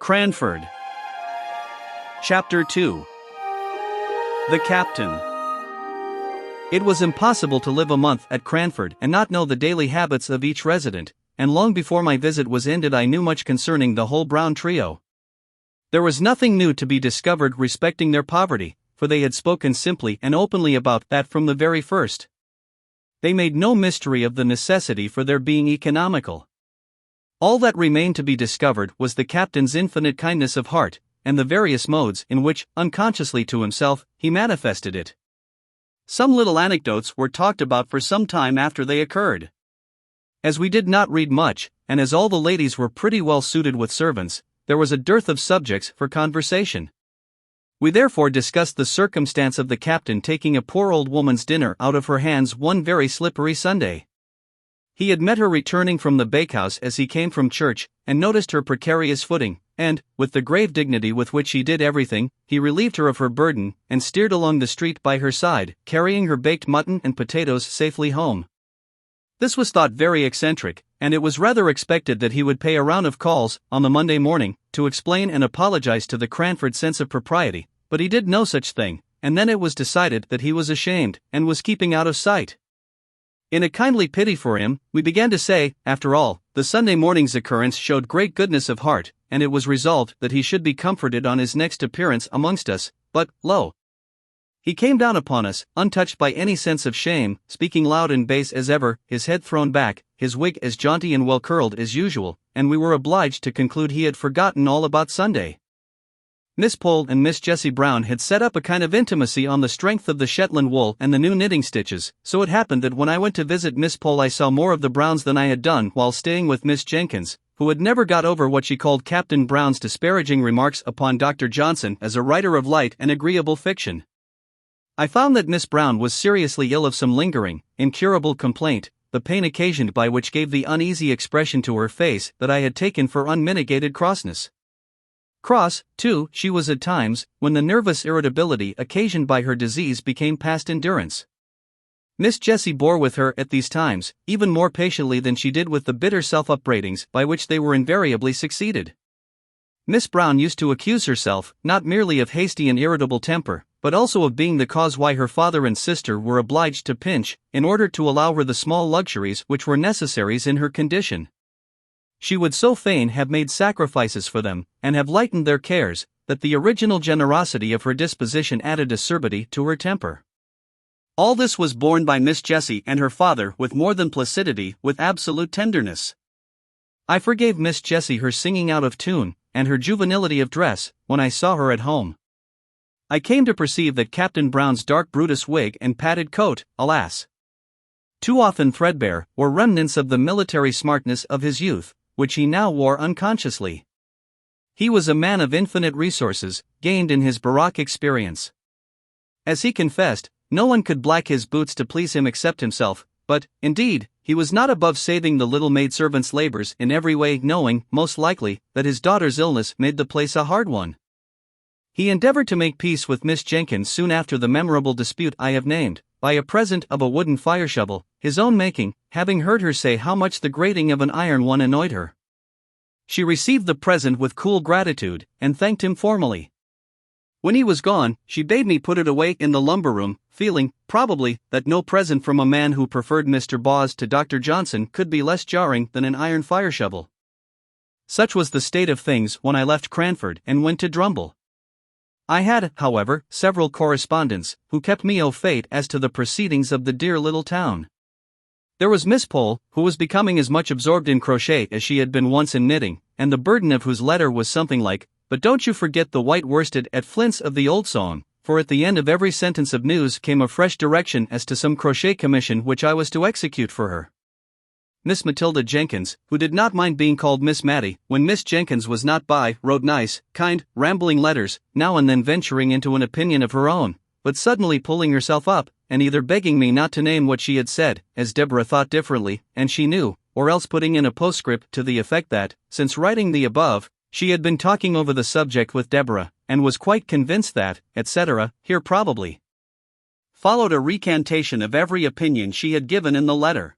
Cranford. Chapter 2. The Captain. It was impossible to live a month at Cranford and not know the daily habits of each resident, and long before my visit was ended I knew much concerning the whole Brown trio. There was nothing new to be discovered respecting their poverty, for they had spoken simply and openly about that from the very first. They made no mystery of the necessity for their being economical. All that remained to be discovered was the captain's infinite kindness of heart, and the various modes in which, unconsciously to himself, he manifested it. Some little anecdotes were talked about for some time after they occurred. As we did not read much, and as all the ladies were pretty well suited with servants, there was a dearth of subjects for conversation. We therefore discussed the circumstance of the captain taking a poor old woman's dinner out of her hands one very slippery Sunday. He had met her returning from the bakehouse as he came from church, and noticed her precarious footing, and, with the grave dignity with which he did everything, he relieved her of her burden, and steered along the street by her side, carrying her baked mutton and potatoes safely home. This was thought very eccentric, and it was rather expected that he would pay a round of calls, on the Monday morning, to explain and apologize to the Cranford sense of propriety, but he did no such thing, and then it was decided that he was ashamed, and was keeping out of sight. In a kindly pity for him, we began to say, after all, the Sunday morning's occurrence showed great goodness of heart, and it was resolved that he should be comforted on his next appearance amongst us, but, lo! He came down upon us, untouched by any sense of shame, speaking loud and bass as ever, his head thrown back, his wig as jaunty and well curled as usual, and we were obliged to conclude he had forgotten all about Sunday. Miss Pole and Miss Jessie Brown had set up a kind of intimacy on the strength of the Shetland wool and the new knitting stitches, so it happened that when I went to visit Miss Pole I saw more of the Browns than I had done while staying with Miss Jenkyns, who had never got over what she called Captain Brown's disparaging remarks upon Dr. Johnson as a writer of light and agreeable fiction. I found that Miss Brown was seriously ill of some lingering, incurable complaint, the pain occasioned by which gave the uneasy expression to her face that I had taken for unmitigated crossness. Cross, too, she was at times, when the nervous irritability occasioned by her disease became past endurance. Miss Jessie bore with her at these times, even more patiently than she did with the bitter self-upbraidings by which they were invariably succeeded. Miss Brown used to accuse herself, not merely of hasty and irritable temper, but also of being the cause why her father and sister were obliged to pinch, in order to allow her the small luxuries which were necessaries in her condition. She would so fain have made sacrifices for them, and have lightened their cares, that the original generosity of her disposition added acerbity to her temper. All this was borne by Miss Jessie and her father with more than placidity, with absolute tenderness. I forgave Miss Jessie her singing out of tune, and her juvenility of dress, when I saw her at home. I came to perceive that Captain Brown's dark Brutus wig and padded coat, alas! too often threadbare, were remnants of the military smartness of his youth, which he now wore unconsciously. He was a man of infinite resources, gained in his baroque experience. As he confessed, no one could black his boots to please him except himself, but, indeed, he was not above saving the little maidservant's labors in every way, knowing, most likely, that his daughter's illness made the place a hard one. He endeavored to make peace with Miss Jenkyns soon after the memorable dispute I have named, by a present of a wooden fire shovel, his own making, having heard her say how much the grating of an iron one annoyed her. She received the present with cool gratitude, and thanked him formally. When he was gone, she bade me put it away in the lumber room, feeling, probably, that no present from a man who preferred Mr. Boz to Dr. Johnson could be less jarring than an iron fire shovel. Such was the state of things when I left Cranford and went to Drumble. I had, however, several correspondents, who kept me au fait as to the proceedings of the dear little town. There was Miss Pole, who was becoming as much absorbed in crochet as she had been once in knitting, and the burden of whose letter was something like, "But don't you forget the white worsted at Flint's" of the old song, for at the end of every sentence of news came a fresh direction as to some crochet commission which I was to execute for her. Miss Matilda Jenkyns, who did not mind being called Miss Matty, when Miss Jenkyns was not by, wrote nice, kind, rambling letters, now and then venturing into an opinion of her own, but suddenly pulling herself up, and either begging me not to name what she had said, as Deborah thought differently, and she knew, or else putting in a postscript to the effect that, since writing the above, she had been talking over the subject with Deborah, and was quite convinced that, etc., here probably followed a recantation of every opinion she had given in the letter.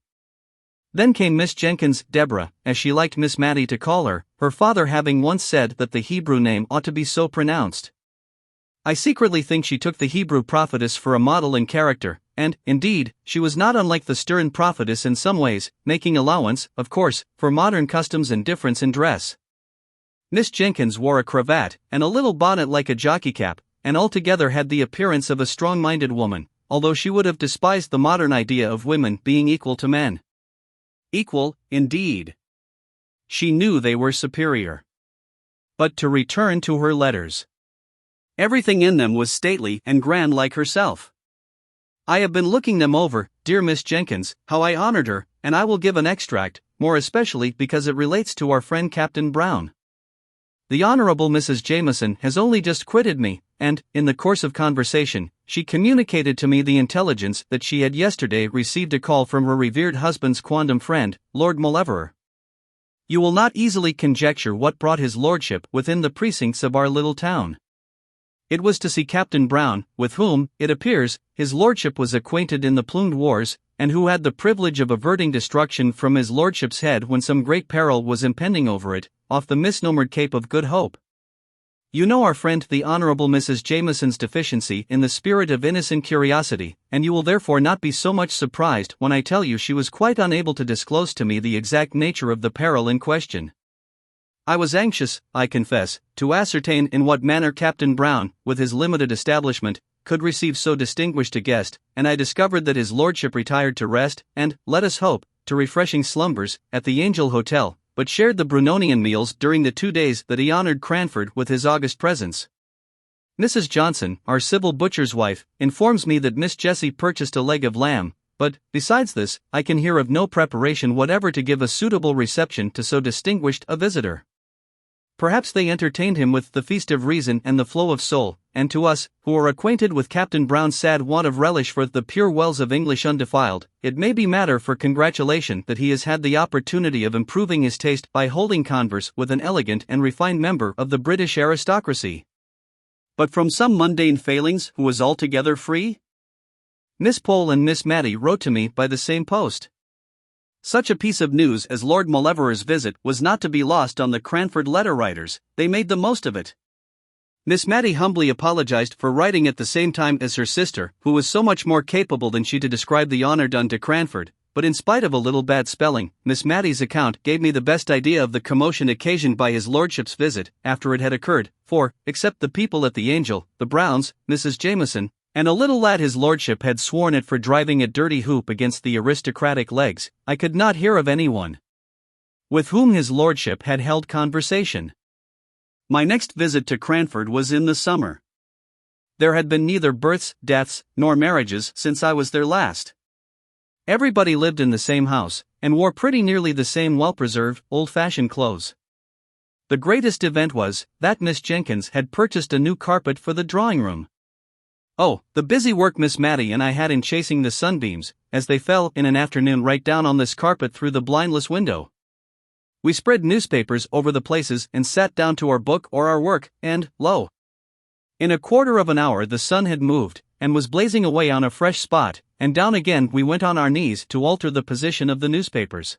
Then came Miss Jenkyns, Deborah, as she liked Miss Matty to call her, her father having once said that the Hebrew name ought to be so pronounced. I secretly think she took the Hebrew prophetess for a model in character, and, indeed, she was not unlike the stern prophetess in some ways, making allowance, of course, for modern customs and difference in dress. Miss Jenkyns wore a cravat, and a little bonnet like a jockey cap, and altogether had the appearance of a strong-minded woman, although she would have despised the modern idea of women being equal to men. Equal, indeed. She knew they were superior. But to return to her letters. Everything in them was stately and grand like herself. I have been looking them over, dear Miss Jenkyns, how I honored her, and I will give an extract, more especially because it relates to our friend Captain Brown. The Honorable Mrs. Jameson has only just quitted me, and, in the course of conversation, she communicated to me the intelligence that she had yesterday received a call from her revered husband's quondam friend, Lord Mauleverer. You will not easily conjecture what brought his lordship within the precincts of our little town. It was to see Captain Brown, with whom, it appears, his lordship was acquainted in the plumed wars, and who had the privilege of averting destruction from his lordship's head when some great peril was impending over it, off the misnomered Cape of Good Hope. You know our friend the Honourable Mrs. Jameson's deficiency in the spirit of innocent curiosity, and you will therefore not be so much surprised when I tell you she was quite unable to disclose to me the exact nature of the peril in question. I was anxious, I confess, to ascertain in what manner Captain Brown, with his limited establishment, could receive so distinguished a guest, and I discovered that his lordship retired to rest, and, let us hope, to refreshing slumbers, at the Angel Hotel, but shared the Brunonian meals during the 2 days that he honoured Cranford with his august presence. Mrs. Johnson, our civil butcher's wife, informs me that Miss Jessie purchased a leg of lamb, but, besides this, I can hear of no preparation whatever to give a suitable reception to so distinguished a visitor. Perhaps they entertained him with the feast of reason and the flow of soul, and to us, who are acquainted with Captain Brown's sad want of relish for the pure wells of English undefiled, it may be matter for congratulation that he has had the opportunity of improving his taste by holding converse with an elegant and refined member of the British aristocracy. But from some mundane failings who was altogether free? Miss Pole and Miss Matty wrote to me by the same post. Such a piece of news as Lord Mauleverer's visit was not to be lost on the Cranford letter writers. They made the most of it. Miss Matty humbly apologized for writing at the same time as her sister, who was so much more capable than she to describe the honor done to Cranford, but in spite of a little bad spelling, Miss Matty's account gave me the best idea of the commotion occasioned by his lordship's visit, after it had occurred, for, except the people at the Angel, the Browns, Mrs. Jameson, and a little lad his lordship had sworn at for driving a dirty hoop against the aristocratic legs, I could not hear of anyone with whom his lordship had held conversation. My next visit to Cranford was in the summer. There had been neither births, deaths, nor marriages since I was there last. Everybody lived in the same house, and wore pretty nearly the same well-preserved, old-fashioned clothes. The greatest event was, that Miss Jenkyns had purchased a new carpet for the drawing-room. Oh, the busy work Miss Matty and I had in chasing the sunbeams, as they fell in an afternoon right down on this carpet through the blindless window. We spread newspapers over the places and sat down to our book or our work, and, lo! In a quarter of an hour the sun had moved, and was blazing away on a fresh spot, and down again we went on our knees to alter the position of the newspapers.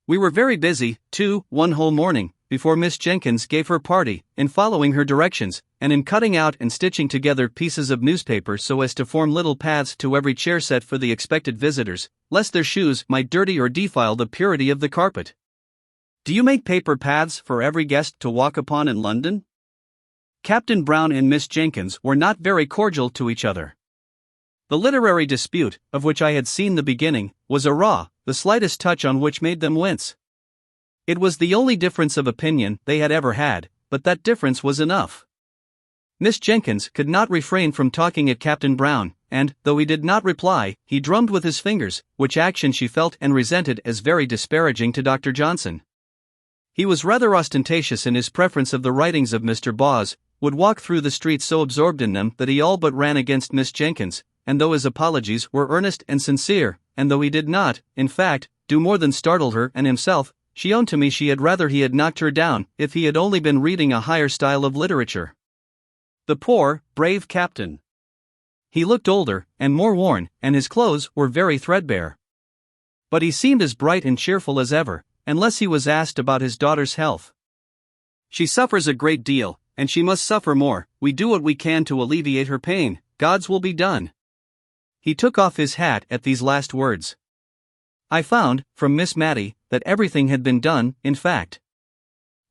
We were very busy, too, one whole morning, before Miss Jenkyns gave her party, in following her directions, and in cutting out and stitching together pieces of newspaper so as to form little paths to every chair set for the expected visitors, lest their shoes might dirty or defile the purity of the carpet. Do you make paper paths for every guest to walk upon in London? Captain Brown and Miss Jenkyns were not very cordial to each other. The literary dispute, of which I had seen the beginning, was a raw, the slightest touch on which made them wince. It was the only difference of opinion they had ever had, but that difference was enough. Miss Jenkyns could not refrain from talking at Captain Brown, and, though he did not reply, he drummed with his fingers, which action she felt and resented as very disparaging to Dr. Johnson. He was rather ostentatious in his preference of the writings of Mr. Bawes, would walk through the streets so absorbed in them that he all but ran against Miss Jenkyns, and though his apologies were earnest and sincere, and though he did not, in fact, do more than startle her and himself, she owned to me she had rather he had knocked her down if he had only been reading a higher style of literature. The poor, brave captain. He looked older, and more worn, and his clothes were very threadbare. But he seemed as bright and cheerful as ever, unless he was asked about his daughter's health. "She suffers a great deal, and she must suffer more. We do what we can to alleviate her pain. God's will be done." He took off his hat at these last words. I found, from Miss Matty, that everything had been done, in fact.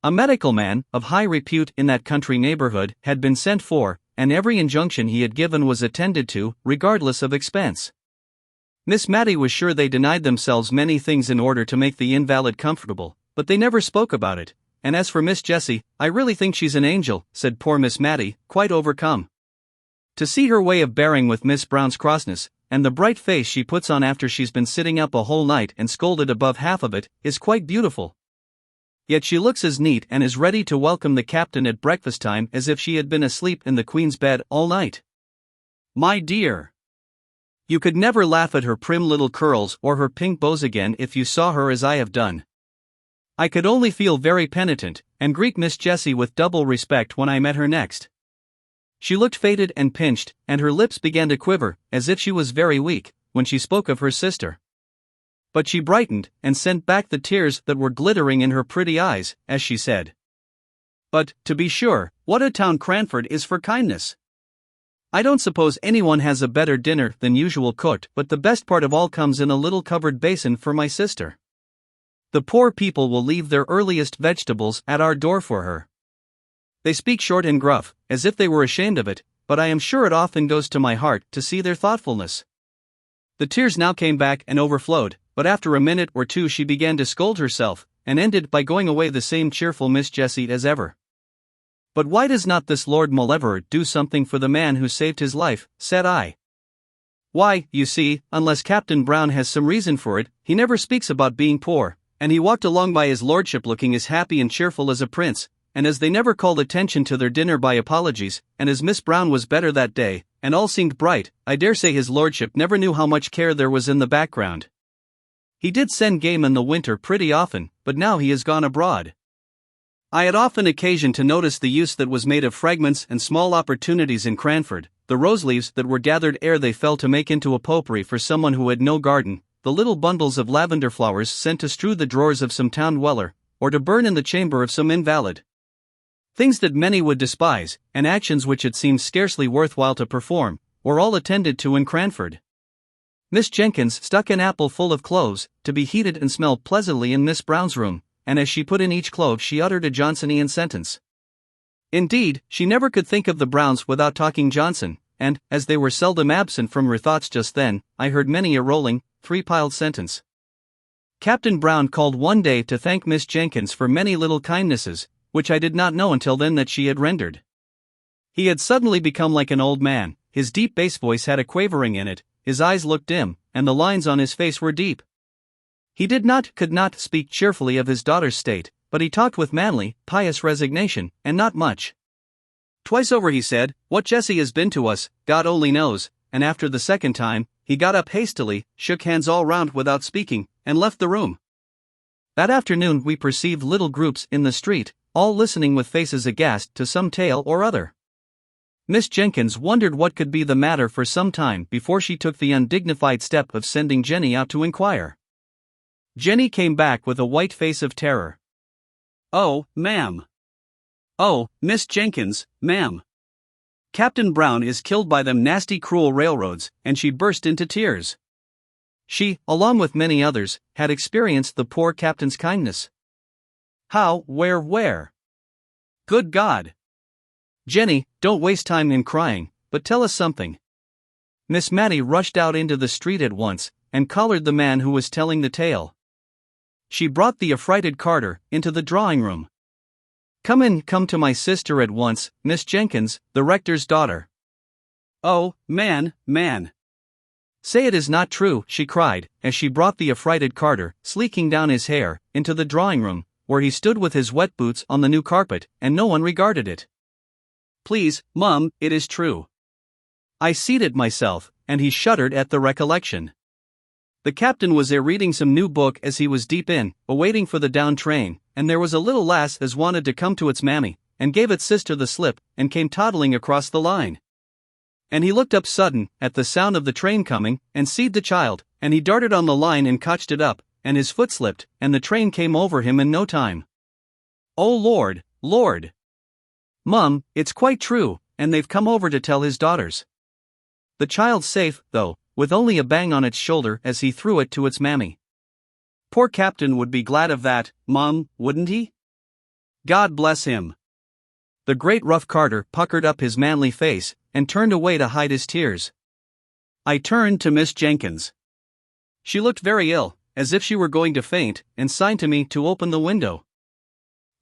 A medical man, of high repute in that country neighborhood, had been sent for, and every injunction he had given was attended to, regardless of expense. Miss Matty was sure they denied themselves many things in order to make the invalid comfortable, but they never spoke about it. And as for Miss Jessie, "I really think she's an angel," said poor Miss Matty, quite overcome. "To see her way of bearing with Miss Brown's crossness, and the bright face she puts on after she's been sitting up a whole night and scolded above half of it, is quite beautiful. Yet she looks as neat and as ready to welcome the captain at breakfast time as if she had been asleep in the Queen's bed all night. My dear! You could never laugh at her prim little curls or her pink bows again if you saw her as I have done. I could only feel very penitent, and greet Miss Jessie with double respect when I met her next. She looked faded and pinched, and her lips began to quiver, as if she was very weak, when she spoke of her sister. But she brightened, and sent back the tears that were glittering in her pretty eyes, as she said, "But, to be sure, what a town Cranford is for kindness! I don't suppose anyone has a better dinner than usual cooked, but the best part of all comes in a little covered basin for my sister. The poor people will leave their earliest vegetables at our door for her. They speak short and gruff, as if they were ashamed of it, but I am sure it often goes to my heart to see their thoughtfulness." The tears now came back and overflowed, but after a minute or two she began to scold herself, and ended by going away the same cheerful Miss Jessie as ever. "But why does not this Lord Mauleverer do something for the man who saved his life?" said I. "Why, you see, unless Captain Brown has some reason for it, he never speaks about being poor, and he walked along by his lordship looking as happy and cheerful as a prince, and as they never called attention to their dinner by apologies, and as Miss Brown was better that day, and all seemed bright, I dare say his lordship never knew how much care there was in the background. He did send game in the winter pretty often, but now he has gone abroad. I had often occasion to notice the use that was made of fragments and small opportunities in Cranford, the rose leaves that were gathered ere they fell to make into a potpourri for someone who had no garden, the little bundles of lavender flowers sent to strew the drawers of some town dweller, or to burn in the chamber of some invalid. Things that many would despise, and actions which it seemed scarcely worthwhile to perform, were all attended to in Cranford. Miss Jenkyns stuck an apple full of cloves, to be heated and smelled pleasantly in Miss Brown's room, and as she put in each clove she uttered a Johnsonian sentence. Indeed, she never could think of the Browns without talking Johnson, and, as they were seldom absent from her thoughts just then, I heard many a rolling, three-piled sentence. Captain Brown called one day to thank Miss Jenkyns for many little kindnesses, which I did not know until then that she had rendered. He had suddenly become like an old man, his deep bass voice had a quavering in it, his eyes looked dim, and the lines on his face were deep. He could not speak cheerfully of his daughter's state, but he talked with manly, pious resignation, and not much. Twice over he said, "What Jessie has been to us, God only knows," and after the second time, he got up hastily, shook hands all round without speaking, and left the room. That afternoon we perceived little groups in the street, all listening with faces aghast to some tale or other. Miss Jenkyns wondered what could be the matter for some time before she took the undignified step of sending Jenny out to inquire. Jenny came back with a white face of terror. "Oh, ma'am. Oh, Miss Jenkyns, ma'am. Captain Brown is killed by them nasty cruel railroads," and she burst into tears. She, along with many others, had experienced the poor captain's kindness. How, where? Good God! Jenny, don't waste time in crying, but tell us something. Miss Matty rushed out into the street at once, and collared the man who was telling the tale. She brought the affrighted Carter into the drawing-room. Come to my sister at once, Miss Jenkyns, the rector's daughter." "Oh, man. Say it is not true," she cried, as she brought the affrighted Carter, sleeking down his hair, into the drawing-room, where he stood with his wet boots on the new carpet, and no one regarded it. "Please, mum, it is true." I seated myself, and he shuddered at the recollection. The captain was there reading some new book as he was deep in, awaiting for the down train, and there was a little lass as wanted to come to its mammy, and gave its sister the slip, and came toddling across the line. And he looked up sudden, at the sound of the train coming, and seed the child, and he darted on the line and cotched it up, and his foot slipped, and the train came over him in no time. Oh Lord, Lord! Mum, it's quite true, and they've come over to tell his daughters. The child's safe, though, with only a bang on its shoulder as he threw it to its mammy. Poor Captain would be glad of that, Mum, wouldn't he? God bless him. The great rough carter puckered up his manly face, and turned away to hide his tears. I turned to Miss Jenkyns. She looked very ill, as if she were going to faint, and signed to me to open the window.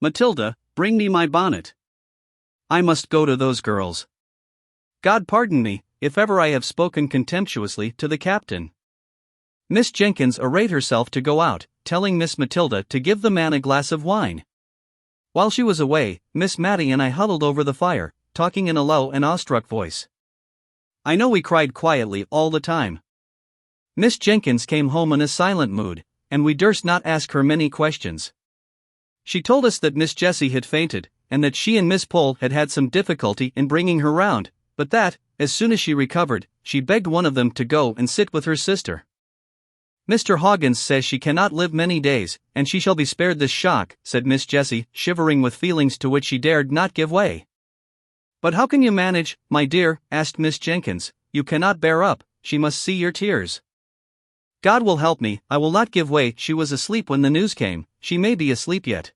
Matilda, bring me my bonnet. I must go to those girls. God pardon me, if ever I have spoken contemptuously to the captain. Miss Jenkyns arrayed herself to go out, telling Miss Matilda to give the man a glass of wine. While she was away, Miss Matty and I huddled over the fire, talking in a low and awestruck voice. I know we cried quietly all the time. Miss Jenkyns came home in a silent mood, and we durst not ask her many questions. She told us that Miss Jessie had fainted, and that she and Miss Pole had had some difficulty in bringing her round, but that, as soon as she recovered, she begged one of them to go and sit with her sister. Mr. Hoggins says she cannot live many days, and she shall be spared this shock, said Miss Jessie, shivering with feelings to which she dared not give way. But how can you manage, my dear? Asked Miss Jenkyns. You cannot bear up, she must see your tears. God will help me, I will not give way. She was asleep when the news came, she may be asleep yet.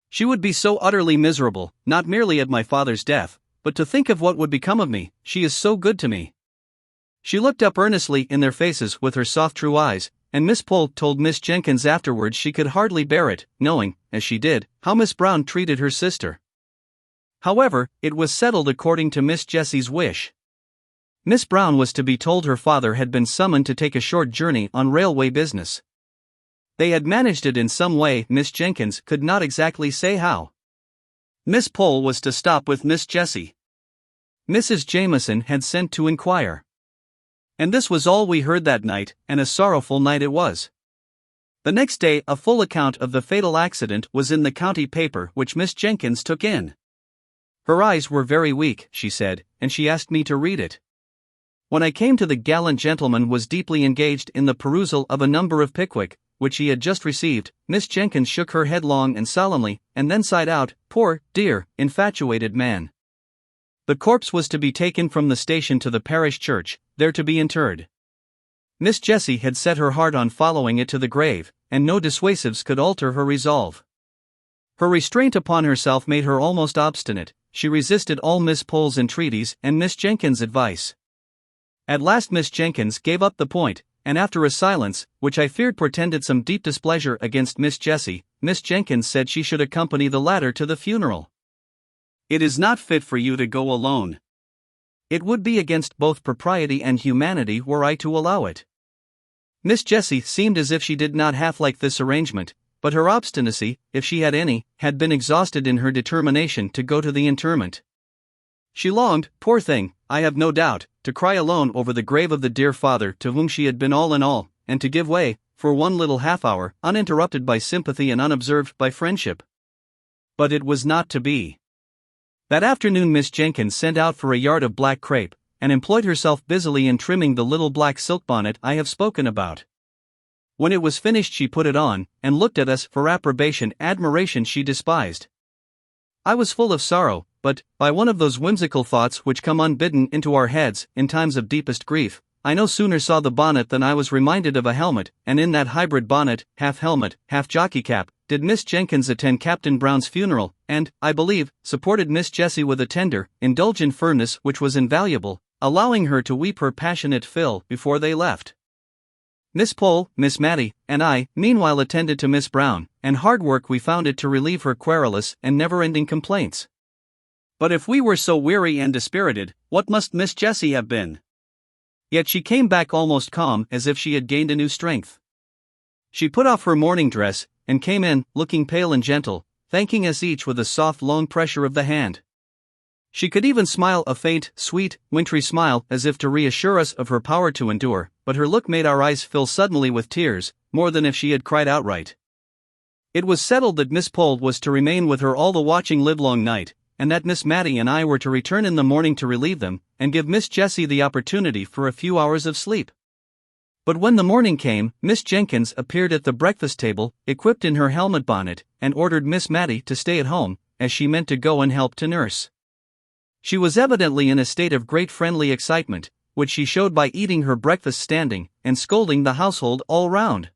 She would be so utterly miserable, not merely at my father's death, but to think of what would become of me. She is so good to me. She looked up earnestly in their faces with her soft true eyes, and Miss Pole told Miss Jenkyns afterwards she could hardly bear it, knowing, as she did, how Miss Brown treated her sister. However, it was settled according to Miss Jessie's wish. Miss Brown was to be told her father had been summoned to take a short journey on railway business. They had managed it in some way, Miss Jenkyns could not exactly say how. Miss Pole was to stop with Miss Jessie. Mrs. Jameson had sent to inquire. And this was all we heard that night, and a sorrowful night it was. The next day a full account of the fatal accident was in the county paper, which Miss Jenkyns took in. Her eyes were very weak, she said, and she asked me to read it. When I came to the gallant gentleman was deeply engaged in the perusal of a number of Pickwick, which he had just received, Miss Jenkyns shook her head long and solemnly, and then sighed out, poor, dear, infatuated man. The corpse was to be taken from the station to the parish church, there to be interred. Miss Jessie had set her heart on following it to the grave, and no dissuasives could alter her resolve. Her restraint upon herself made her almost obstinate. She resisted all Miss Pole's entreaties and Miss Jenkyns' advice. At last Miss Jenkyns gave up the point, and after a silence, which I feared portended some deep displeasure against Miss Jessie, Miss Jenkyns said she should accompany the latter to the funeral. It is not fit for you to go alone. It would be against both propriety and humanity were I to allow it. Miss Jessie seemed as if she did not half like this arrangement, but her obstinacy, if she had any, had been exhausted in her determination to go to the interment. She longed, poor thing, I have no doubt, to cry alone over the grave of the dear father to whom she had been all in all, and to give way, for one little half-hour, uninterrupted by sympathy and unobserved by friendship. But it was not to be. That afternoon Miss Jenkyns sent out for a yard of black crape, and employed herself busily in trimming the little black silk bonnet I have spoken about. When it was finished she put it on, and looked at us for admiration she despised. I was full of sorrow, but, by one of those whimsical thoughts which come unbidden into our heads in times of deepest grief, I no sooner saw the bonnet than I was reminded of a helmet, and in that hybrid bonnet, half helmet, half jockey cap, did Miss Jenkyns attend Captain Brown's funeral, and, I believe, supported Miss Jessie with a tender, indulgent firmness which was invaluable, allowing her to weep her passionate fill before they left. Miss Pole, Miss Matty, and I, meanwhile attended to Miss Brown, and hard work we found it to relieve her querulous and never-ending complaints. But if we were so weary and dispirited, what must Miss Jessie have been? Yet she came back almost calm, as if she had gained a new strength. She put off her morning dress, and came in, looking pale and gentle, thanking us each with a soft long pressure of the hand. She could even smile a faint, sweet, wintry smile, as if to reassure us of her power to endure, but her look made our eyes fill suddenly with tears, more than if she had cried outright. It was settled that Miss Pole was to remain with her all the watching livelong night, and that Miss Matty and I were to return in the morning to relieve them, and give Miss Jessie the opportunity for a few hours of sleep. But when the morning came, Miss Jenkyns appeared at the breakfast table, equipped in her helmet bonnet, and ordered Miss Matty to stay at home, as she meant to go and help to nurse. She was evidently in a state of great friendly excitement, which she showed by eating her breakfast standing, and scolding the household all round.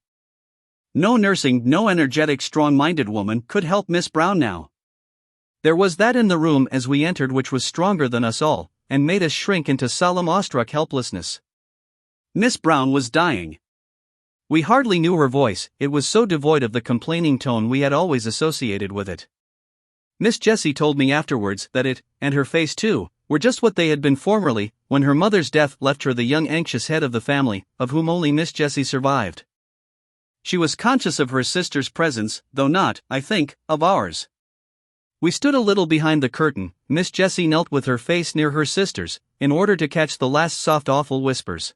No nursing, no energetic, strong-minded woman could help Miss Brown now. There was that in the room as we entered which was stronger than us all, and made us shrink into solemn awestruck helplessness. Miss Brown was dying. We hardly knew her voice, it was so devoid of the complaining tone we had always associated with it. Miss Jessie told me afterwards that it, and her face too, were just what they had been formerly, when her mother's death left her the young anxious head of the family, of whom only Miss Jessie survived. She was conscious of her sister's presence, though not, I think, of ours. We stood a little behind the curtain. Miss Jessie knelt with her face near her sister's, in order to catch the last soft awful whispers.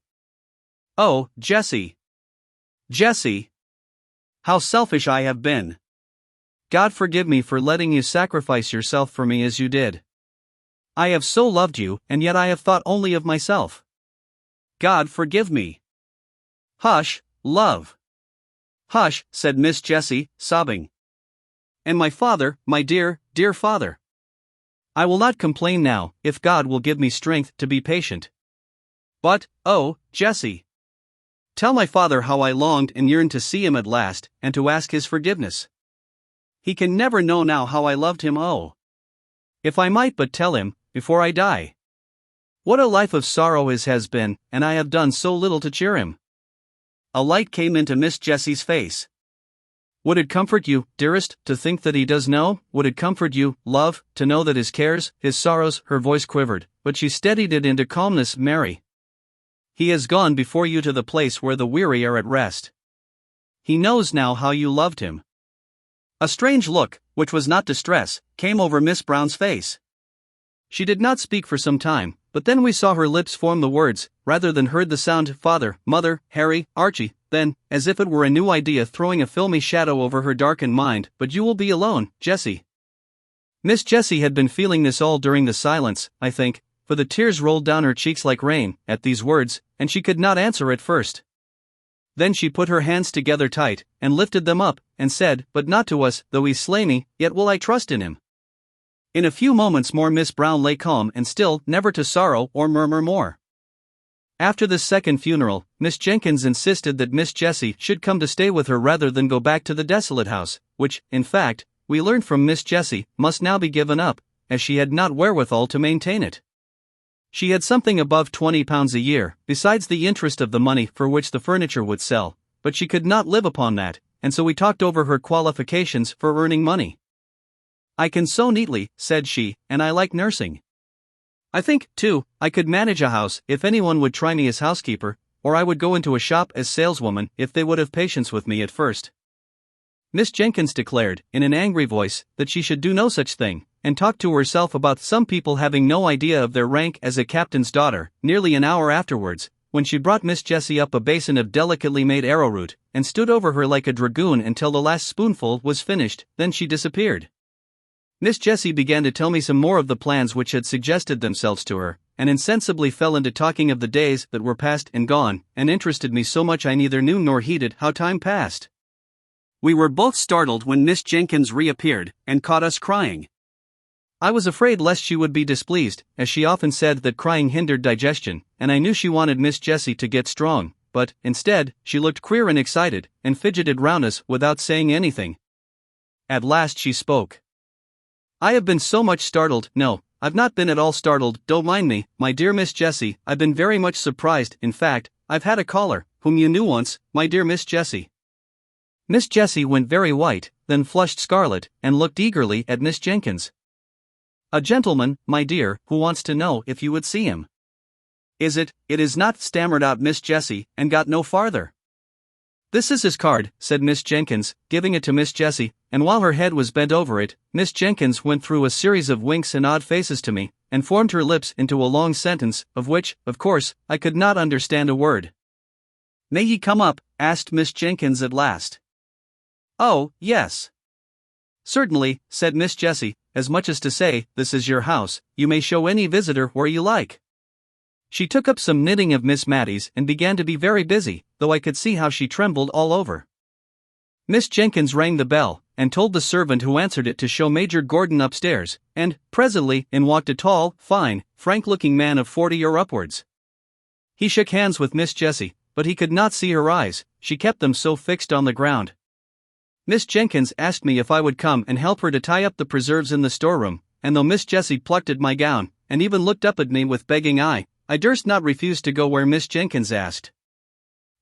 "Oh, Jessie! Jessie! How selfish I have been! God forgive me for letting you sacrifice yourself for me as you did. I have so loved you, and yet I have thought only of myself. God forgive me." "Hush, love. Hush," said Miss Jessie, sobbing. "And my father, my dear, dear father. I will not complain now, if God will give me strength to be patient. But, oh, Jessie! Tell my father how I longed and yearned to see him at last, and to ask his forgiveness. He can never know now how I loved him. Oh! If I might but tell him, before I die. What a life of sorrow his has been, and I have done so little to cheer him." A light came into Miss Jessie's face. "Would it comfort you, dearest, to think that he does know? Would it comfort you, love, to know that his cares, his sorrows—" her voice quivered, but she steadied it into calmness. "Mary, he has gone before you to the place where the weary are at rest. He knows now how you loved him." A strange look, which was not distress, came over Miss Brown's face. She did not speak for some time, but then we saw her lips form the words, rather than heard the sound "Father, Mother, Harry, Archie." Then, as if it were a new idea throwing a filmy shadow over her darkened mind, "But you will be alone, Jessie." Miss Jessie had been feeling this all during the silence, I think, for the tears rolled down her cheeks like rain, at these words, and she could not answer at first. Then she put her hands together tight, and lifted them up, and said, "But not to us, though he slay me, yet will I trust in him." In a few moments more Miss Brown lay calm and still, never to sorrow or murmur more. After this second funeral, Miss Jenkyns insisted that Miss Jessie should come to stay with her rather than go back to the desolate house, which, in fact, we learned from Miss Jessie, must now be given up, as she had not wherewithal to maintain it. She had something above £20 a year, besides the interest of the money for which the furniture would sell, but she could not live upon that, and so we talked over her qualifications for earning money. "I can sew neatly," said she, "and I like nursing. I think, too, I could manage a house if anyone would try me as housekeeper, or I would go into a shop as saleswoman if they would have patience with me at first." Miss Jenkyns declared, in an angry voice, that she should do no such thing, and talked to herself about some people having no idea of their rank as a captain's daughter. Nearly an hour afterwards, when she brought Miss Jessie up a basin of delicately made arrowroot, and stood over her like a dragoon until the last spoonful was finished, then she disappeared. Miss Jessie began to tell me some more of the plans which had suggested themselves to her, and insensibly fell into talking of the days that were past and gone, and interested me so much I neither knew nor heeded how time passed. We were both startled when Miss Jenkyns reappeared, and caught us crying. I was afraid lest she would be displeased, as she often said that crying hindered digestion, and I knew she wanted Miss Jessie to get strong, but, instead, she looked queer and excited, and fidgeted round us without saying anything. At last she spoke. "I have been so much startled." "No, I've not been at all startled, don't mind me, my dear Miss Jessie. I've been very much surprised. In fact, I've had a caller, whom you knew once, my dear Miss Jessie." Miss Jessie went very white, then flushed scarlet, and looked eagerly at Miss Jenkyns. "A gentleman, my dear, who wants to know if you would see him." "Is it? It is not," stammered out Miss Jessie, and got no farther. "This is his card," said Miss Jenkyns, giving it to Miss Jessie, and while her head was bent over it, Miss Jenkyns went through a series of winks and odd faces to me, and formed her lips into a long sentence, of which, of course, I could not understand a word. "May he come up?" asked Miss Jenkyns at last. "Oh, yes. Certainly," said Miss Jessie, as much as to say, "This is your house, you may show any visitor where you like." She took up some knitting of Miss Matty's and began to be very busy, though I could see how she trembled all over. Miss Jenkyns rang the bell, and told the servant who answered it to show Major Gordon upstairs, and, presently, in walked a tall, fine, frank-looking man of 40 or upwards. He shook hands with Miss Jessie, but he could not see her eyes, she kept them so fixed on the ground. Miss Jenkyns asked me if I would come and help her to tie up the preserves in the storeroom, and though Miss Jessie plucked at my gown, and even looked up at me with begging eye, I durst not refuse to go where Miss Jenkyns asked.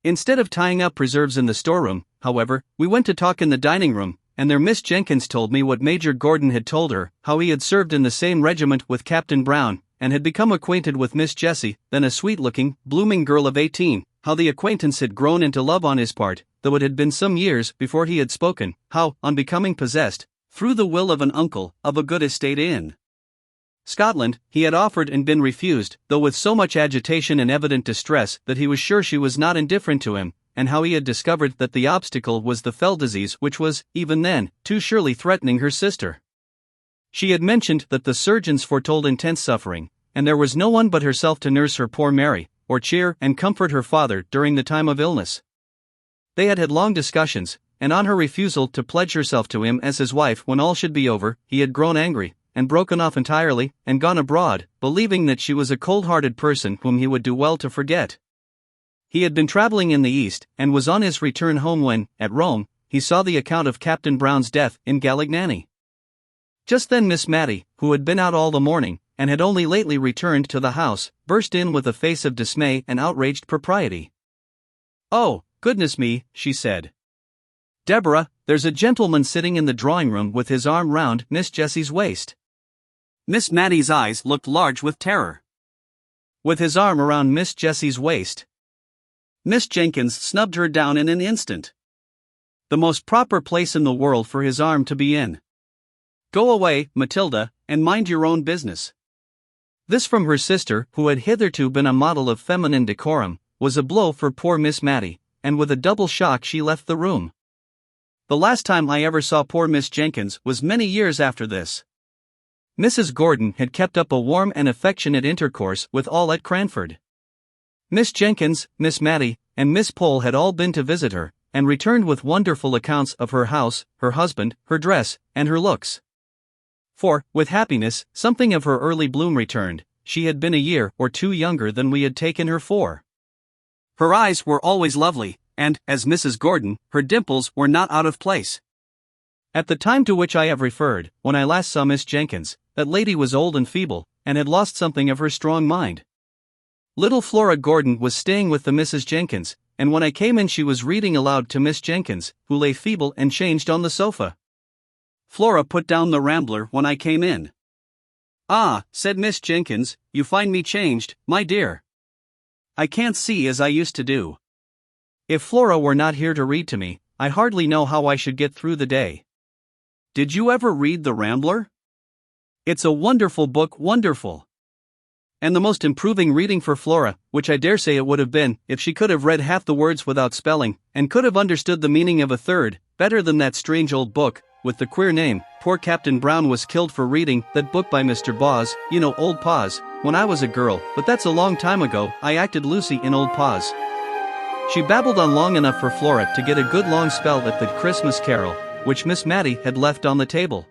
Instead of tying up preserves in the storeroom, however, we went to talk in the dining room, and there Miss Jenkyns told me what Major Gordon had told her, how he had served in the same regiment with Captain Brown, and had become acquainted with Miss Jessie, then a sweet-looking, blooming girl of 18, how the acquaintance had grown into love on his part, though it had been some years before he had spoken, how, on becoming possessed, through the will of an uncle, of a good estate in Scotland, he had offered and been refused, though with so much agitation and evident distress that he was sure she was not indifferent to him, and how he had discovered that the obstacle was the fell disease which was, even then, too surely threatening her sister. She had mentioned that the surgeons foretold intense suffering, and there was no one but herself to nurse her poor Mary, or cheer and comfort her father during the time of illness. They had had long discussions, and on her refusal to pledge herself to him as his wife when all should be over, he had grown angry, and broken off entirely, and gone abroad, believing that she was a cold-hearted person whom he would do well to forget. He had been traveling in the East, and was on his return home when, at Rome, he saw the account of Captain Brown's death in Galignani. Just then Miss Matty, who had been out all the morning, and had only lately returned to the house, burst in with a face of dismay and outraged propriety. "Oh, goodness me," she said. "Deborah, there's a gentleman sitting in the drawing-room with his arm round Miss Jessie's waist." Miss Matty's eyes looked large with terror. "With his arm around Miss Jessie's waist." Miss Jenkyns snubbed her down in an instant. "The most proper place in the world for his arm to be in. Go away, Matilda, and mind your own business." This from her sister, who had hitherto been a model of feminine decorum, was a blow for poor Miss Matty, and with a double shock she left the room. The last time I ever saw poor Miss Jenkyns was many years after this. Mrs. Gordon had kept up a warm and affectionate intercourse with all at Cranford. Miss Jenkyns, Miss Matty, and Miss Pole had all been to visit her, and returned with wonderful accounts of her house, her husband, her dress, and her looks. For, with happiness, something of her early bloom returned. She had been a year or two younger than we had taken her for. Her eyes were always lovely, and, as Mrs. Gordon, her dimples were not out of place. At the time to which I have referred, when I last saw Miss Jenkyns, that lady was old and feeble, and had lost something of her strong mind. Little Flora Gordon was staying with the Mrs. Jenkyns, and when I came in she was reading aloud to Miss Jenkyns, who lay feeble and changed on the sofa. Flora put down the Rambler when I came in. "Ah," said Miss Jenkyns, "you find me changed, my dear. I can't see as I used to do. If Flora were not here to read to me, I hardly know how I should get through the day. Did you ever read the Rambler? It's a wonderful book, wonderful. And the most improving reading for Flora, which I dare say it would have been, if she could have read half the words without spelling, and could have understood the meaning of a third, better than that strange old book, with the queer name, Poor Captain Brown was killed for reading, that book by Mr. Boz, you know Old Paws, when I was a girl, but that's a long time ago, I acted Lucy in Old Paws." She babbled on long enough for Flora to get a good long spell at the Christmas Carol, which Miss Matty had left on the table.